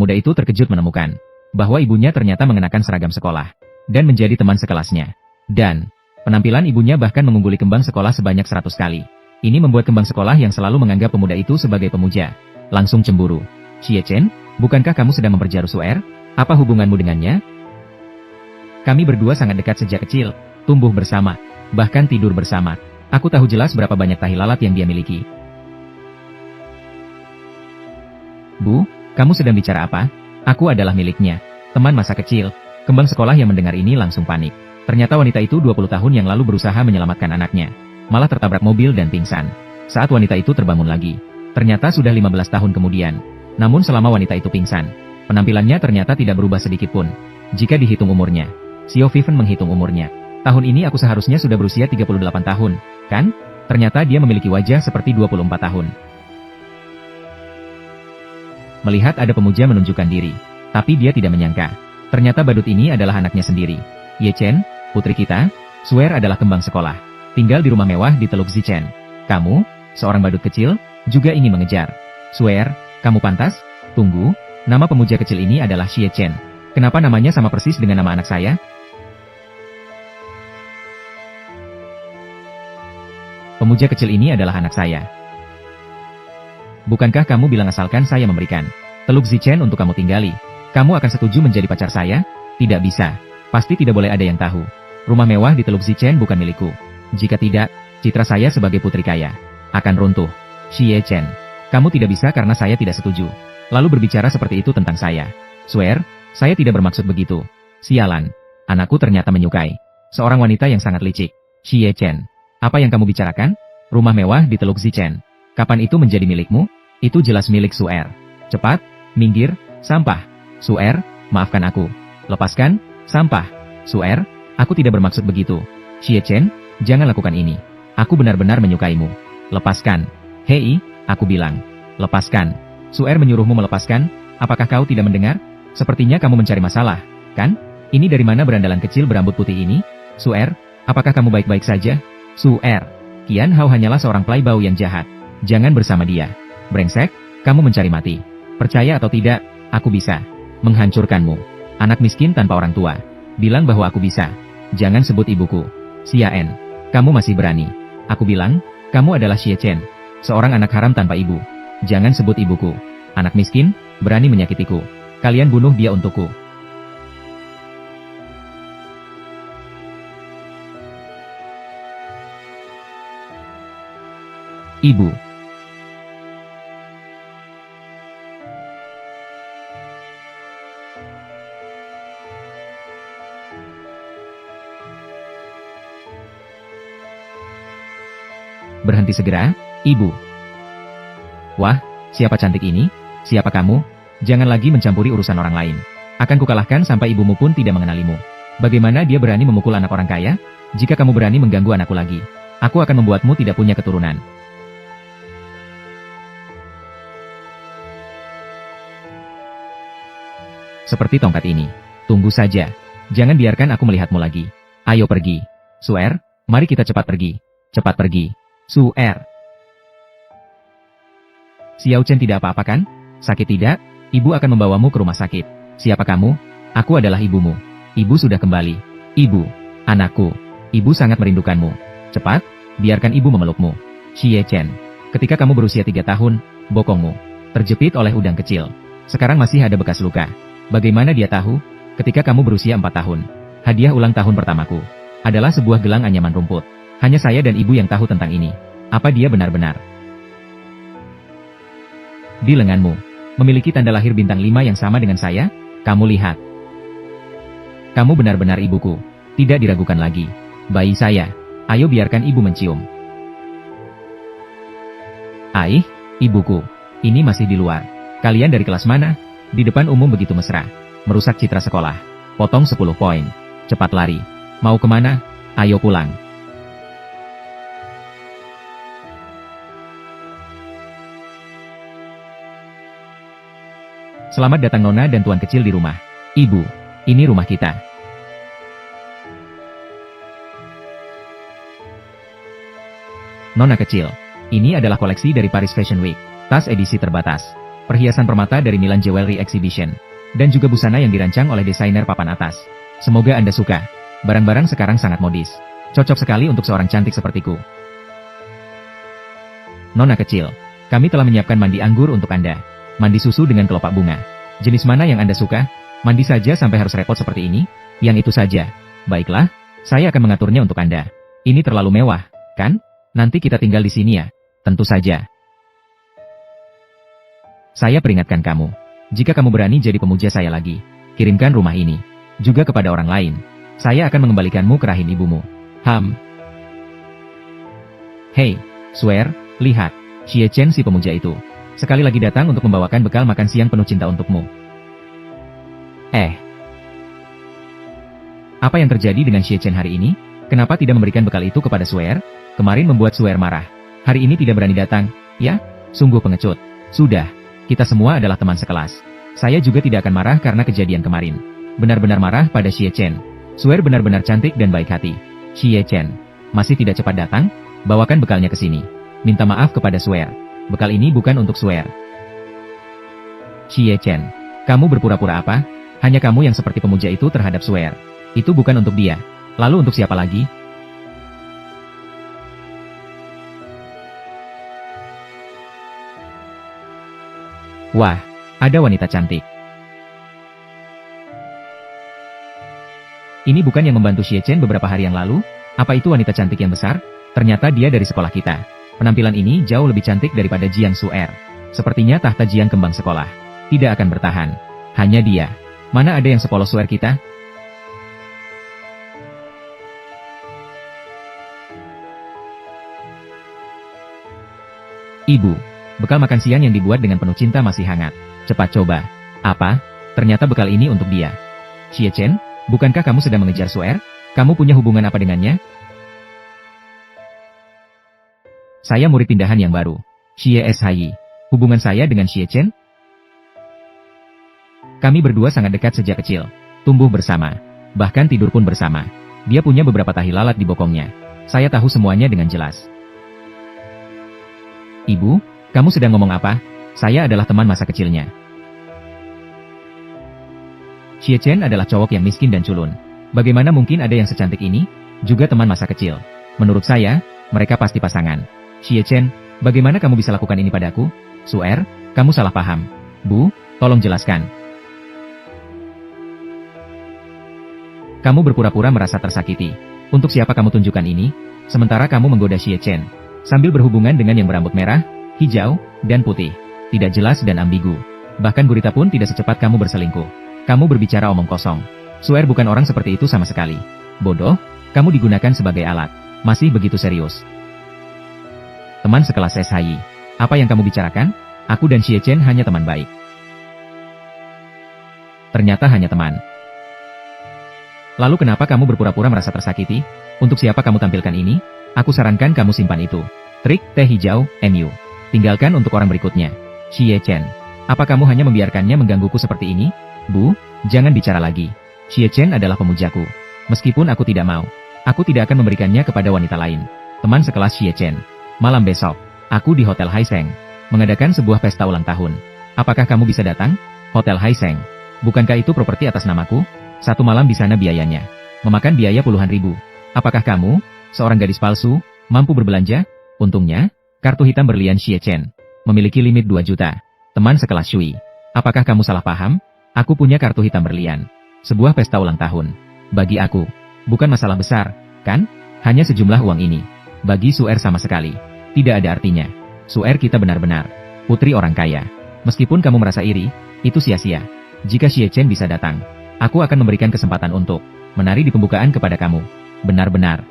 Pemuda itu terkejut menemukan bahwa ibunya ternyata mengenakan seragam sekolah dan menjadi teman sekelasnya. Dan penampilan ibunya bahkan mengungguli kembang sekolah sebanyak 100 kali. Ini membuat kembang sekolah yang selalu menganggap pemuda itu sebagai pemuja langsung cemburu. Xie Chen, bukankah kamu sedang memperjaru Suer? Apa hubunganmu dengannya? Kami berdua sangat dekat sejak kecil, tumbuh bersama, bahkan tidur bersama. Aku tahu jelas berapa banyak tahi lalat yang dia miliki. Bu, kamu sedang bicara apa? Aku adalah miliknya. Teman masa kecil. Kembang sekolah yang mendengar ini langsung panik. Ternyata wanita itu 20 tahun yang lalu berusaha menyelamatkan anaknya. Malah tertabrak mobil dan pingsan. Saat wanita itu terbangun lagi. Ternyata sudah 15 tahun kemudian. Namun selama wanita itu pingsan, penampilannya ternyata tidak berubah sedikit pun. Jika dihitung umurnya. Xiao Viven menghitung umurnya. Tahun ini aku seharusnya sudah berusia 38 tahun, kan? Ternyata dia memiliki wajah seperti 24 tahun. Melihat ada pemuja menunjukkan diri, tapi dia tidak menyangka. Ternyata badut ini adalah anaknya sendiri. Ye Chen, putri kita, Suer adalah kembang sekolah. Tinggal di rumah mewah di Teluk Zichen. Kamu, seorang badut kecil, juga ingin mengejar. Suer, kamu pantas? Tunggu, nama pemuja kecil ini adalah Xie Chen. Kenapa namanya sama persis dengan nama anak saya? Pemuja kecil ini adalah anak saya. Bukankah kamu bilang asalkan saya memberikan Teluk Zichen untuk kamu tinggali, kamu akan setuju menjadi pacar saya? Tidak bisa. Pasti tidak boleh ada yang tahu. Rumah mewah di Teluk Zichen bukan milikku. Jika tidak, citra saya sebagai putri kaya akan runtuh. Xie Chen, kamu tidak bisa karena saya tidak setuju. Lalu berbicara seperti itu tentang saya. Suer, saya tidak bermaksud begitu. Sialan, anakku ternyata menyukai seorang wanita yang sangat licik. Xie Chen, apa yang kamu bicarakan? Rumah mewah di Teluk Zichen. Kapan itu menjadi milikmu? Itu jelas milik Suer. Cepat, minggir, sampah. Suer, maafkan aku. Lepaskan, sampah. Suer, aku tidak bermaksud begitu. Xie Chen, jangan lakukan ini. Aku benar-benar menyukaimu. Lepaskan. Hei, aku bilang. Lepaskan. Suer menyuruhmu melepaskan, apakah kau tidak mendengar? Sepertinya kamu mencari masalah, kan? Ini dari mana berandalan kecil berambut putih ini? Suer, apakah kamu baik-baik saja? Suer, Qian Hao hanyalah seorang playboy yang jahat. Jangan bersama dia. Brengsek, kamu mencari mati. Percaya atau tidak, aku bisa menghancurkanmu. Anak miskin tanpa orang tua. Bilang bahwa aku bisa. Jangan sebut ibuku. Xiaen, kamu masih berani. Aku bilang, kamu adalah Xie Chen. Seorang anak haram tanpa ibu. Jangan sebut ibuku. Anak miskin, berani menyakitiku. Kalian bunuh dia untukku. Ibu. Berhenti segera, ibu. Wah, siapa cantik ini? Siapa kamu? Jangan lagi mencampuri urusan orang lain. Akan kukalahkan sampai ibumu pun tidak mengenalimu. Bagaimana dia berani memukul anak orang kaya? Jika kamu berani mengganggu anakku lagi, aku akan membuatmu tidak punya keturunan. Seperti tongkat ini. Tunggu saja. Jangan biarkan aku melihatmu lagi. Ayo pergi. Suer, mari kita cepat pergi. Cepat pergi. Suer. Xiao Chen tidak apa-apa kan? Sakit tidak? Ibu akan membawamu ke rumah sakit. Siapa kamu? Aku adalah ibumu. Ibu sudah kembali. Ibu. Anakku. Ibu sangat merindukanmu. Cepat, biarkan ibu memelukmu. Xie Chen. Ketika kamu berusia 3 tahun, bokongmu terjepit oleh udang kecil. Sekarang masih ada bekas luka. Bagaimana dia tahu? Ketika kamu berusia 4 tahun. Hadiah ulang tahun pertamaku adalah sebuah gelang anyaman rumput. Hanya saya dan ibu yang tahu tentang ini. Apa dia benar-benar? Di lenganmu memiliki tanda lahir bintang 5 yang sama dengan saya? Kamu lihat. Kamu benar-benar ibuku. Tidak diragukan lagi. Bayi saya. Ayo biarkan ibu mencium. Aih, ibuku. Ini masih di luar. Kalian dari kelas mana? Di depan umum begitu mesra. Merusak citra sekolah. Potong 10 poin. Cepat lari. Mau kemana? Ayo pulang. Selamat datang Nona dan Tuan kecil di rumah. Ibu, ini rumah kita. Nona kecil, ini adalah koleksi dari Paris Fashion Week. Tas edisi terbatas. perhiasan permata dari Milan Jewelry Exhibition, dan juga busana yang dirancang oleh desainer papan atas. Semoga Anda suka. Barang-barang sekarang sangat modis. Cocok sekali untuk seorang cantik sepertiku. Nona kecil, kami telah menyiapkan mandi anggur untuk Anda. Mandi susu dengan kelopak bunga. Jenis mana yang Anda suka? Mandi saja sampai harus repot seperti ini? Yang itu saja. Baiklah, saya akan mengaturnya untuk Anda. Ini terlalu mewah, kan? Nanti kita tinggal di sini ya. Tentu saja. Saya peringatkan kamu. Jika kamu berani jadi pemuja saya lagi, kirimkan rumah ini juga kepada orang lain. Saya akan mengembalikanmu ke rahim ibumu. Hei, Swear, lihat. Xie Chen si pemuja itu. Sekali lagi datang untuk membawakan bekal makan siang penuh cinta untukmu. Apa yang terjadi dengan Xie Chen hari ini? Kenapa tidak memberikan bekal itu kepada Swear? Kemarin membuat Swear marah. Hari ini tidak berani datang, ya? Sungguh pengecut. Sudah, kita semua adalah teman sekelas. Saya juga tidak akan marah karena kejadian kemarin. Benar-benar marah pada Xie Chen. Swear benar-benar cantik dan baik hati. Xie Chen, masih tidak cepat datang? Bawakan bekalnya ke sini. Minta maaf kepada Swear. Bekal ini bukan untuk Swear. Xie Chen, kamu berpura-pura apa? Hanya kamu yang seperti pemuja itu terhadap Swear. Itu bukan untuk dia. Lalu untuk siapa lagi? Wah, ada wanita cantik. Ini bukan yang membantu Xie Chen beberapa hari yang lalu? Apa itu wanita cantik yang besar? Ternyata dia dari sekolah kita. Penampilan ini jauh lebih cantik daripada Jiang Suer. Sepertinya tahta Jiang kembang sekolah. Tidak akan bertahan. Hanya dia. Mana ada yang sepolos Suer kita? Ibu, bekal makan siang yang dibuat dengan penuh cinta masih hangat. Cepat coba. Apa? Ternyata bekal ini untuk dia. Xie Chen, bukankah kamu sedang mengejar Suer? Kamu punya hubungan apa dengannya? Saya murid pindahan yang baru. Xie Shi. Hubungan saya dengan Xie Chen? Kami berdua sangat dekat sejak kecil. Tumbuh bersama. Bahkan tidur pun bersama. Dia punya beberapa tahi lalat di bokongnya. Saya tahu semuanya dengan jelas. Ibu, kamu sedang ngomong apa? Saya adalah teman masa kecilnya. Xie Chen adalah cowok yang miskin dan culun. Bagaimana mungkin ada yang secantik ini? Juga teman masa kecil. Menurut saya, mereka pasti pasangan. Xie Chen, bagaimana kamu bisa lakukan ini padaku? Suer, kamu salah paham. Bu, tolong jelaskan. Kamu berpura-pura merasa tersakiti. Untuk siapa kamu tunjukkan ini? Sementara kamu menggoda Xie Chen. Sambil berhubungan dengan yang berambut merah, hijau, dan putih. Tidak jelas dan ambigu. Bahkan gurita pun tidak secepat kamu berselingkuh. Kamu berbicara omong kosong. Suer bukan orang seperti itu sama sekali. Bodoh, kamu digunakan sebagai alat. Masih begitu serius. Teman sekelas SHI. Apa yang kamu bicarakan? Aku dan Xie Chen hanya teman baik. Ternyata hanya teman. Lalu kenapa kamu berpura-pura merasa tersakiti? Untuk siapa kamu tampilkan ini? Aku sarankan kamu simpan itu. Trik teh hijau, MU. Tinggalkan untuk orang berikutnya. Xie Chen. Apa kamu hanya membiarkannya menggangguku seperti ini? Bu, jangan bicara lagi. Xie Chen adalah pemujaku. Meskipun aku tidak mau, aku tidak akan memberikannya kepada wanita lain. Teman sekelas Xie Chen. Malam besok, aku di Hotel Haiseng. Mengadakan sebuah pesta ulang tahun. Apakah kamu bisa datang? Hotel Haiseng. Bukankah itu properti atas namaku? Satu malam di sana biayanya memakan biaya puluhan ribu. Apakah kamu, seorang gadis palsu, mampu berbelanja? Untungnya, kartu hitam berlian Xie Chen memiliki limit 2 juta. Teman sekelas Shui. Apakah kamu salah paham? Aku punya kartu hitam berlian. Sebuah pesta ulang tahun. Bagi aku, bukan masalah besar, kan? Hanya sejumlah uang ini. Bagi Suer sama sekali. Tidak ada artinya. Suer kita benar-benar putri orang kaya. Meskipun kamu merasa iri, itu sia-sia. Jika Xie Chen bisa datang, aku akan memberikan kesempatan untuk menari di pembukaan kepada kamu. Benar-benar.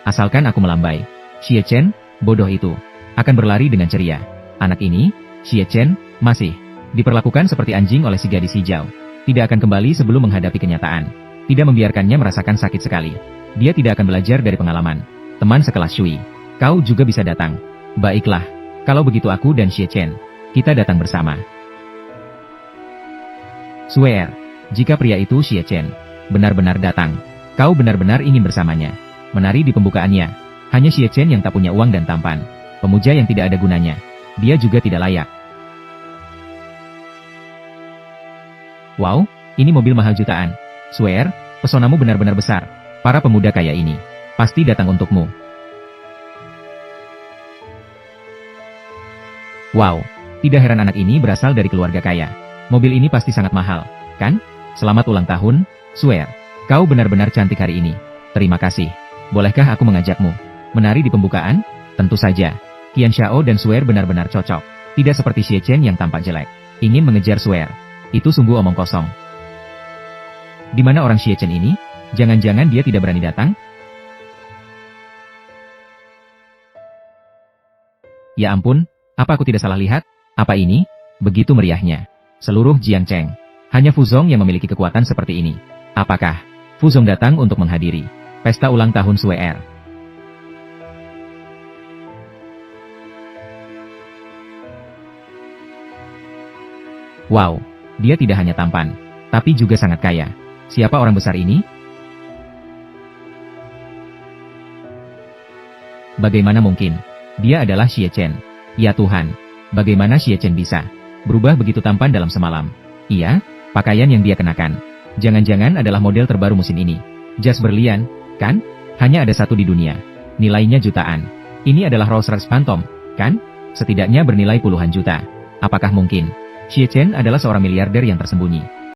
Asalkan aku melambai. Xie Chen, bodoh itu, akan berlari dengan ceria. Anak ini, Xie Chen, masih diperlakukan seperti anjing oleh si gadis hijau. Tidak akan kembali sebelum menghadapi kenyataan. Tidak membiarkannya merasakan sakit sekali. Dia tidak akan belajar dari pengalaman. Teman sekelas Shui. Kau juga bisa datang. Baiklah. Kalau begitu aku dan Xie Chen, kita datang bersama. Swear. Jika pria itu Xie Chen benar-benar datang, kau benar-benar ingin bersamanya. Menari di pembukaannya. Hanya Xie Chen yang tak punya uang dan tampan. Pemuja yang tidak ada gunanya. Dia juga tidak layak. Wow, ini mobil mahal jutaan. Swear, pesonamu benar-benar besar. Para pemuda kaya ini pasti datang untukmu. Wow, tidak heran anak ini berasal dari keluarga kaya. Mobil ini pasti sangat mahal, kan? Selamat ulang tahun, Swear. Kau benar-benar cantik hari ini. Terima kasih. Bolehkah aku mengajakmu menari di pembukaan? Tentu saja. Qian Xiao dan Swear benar-benar cocok. Tidak seperti Xie Chen yang tampak jelek. Ingin mengejar Swear. Itu sungguh omong kosong. Di mana orang Xie Chen ini? Jangan-jangan dia tidak berani datang? Ya ampun, apa aku tidak salah lihat? Apa ini? Begitu meriahnya. Seluruh Jiangcheng. Hanya Fuzong yang memiliki kekuatan seperti ini. Apakah Fuzong datang untuk menghadiri pesta ulang tahun Swear? Wow, dia tidak hanya tampan, tapi juga sangat kaya. Siapa orang besar ini? Bagaimana mungkin? Dia adalah Xie Chen. Ya Tuhan, bagaimana Xie Chen bisa berubah begitu tampan dalam semalam? Iya, pakaian yang dia kenakan. Jangan-jangan adalah model terbaru musim ini. Jas berlian, kan? Hanya ada satu di dunia. Nilainya jutaan. Ini adalah Rolls-Royce Phantom, kan? Setidaknya bernilai puluhan juta. Apakah mungkin Xie Chen adalah seorang miliarder yang tersembunyi?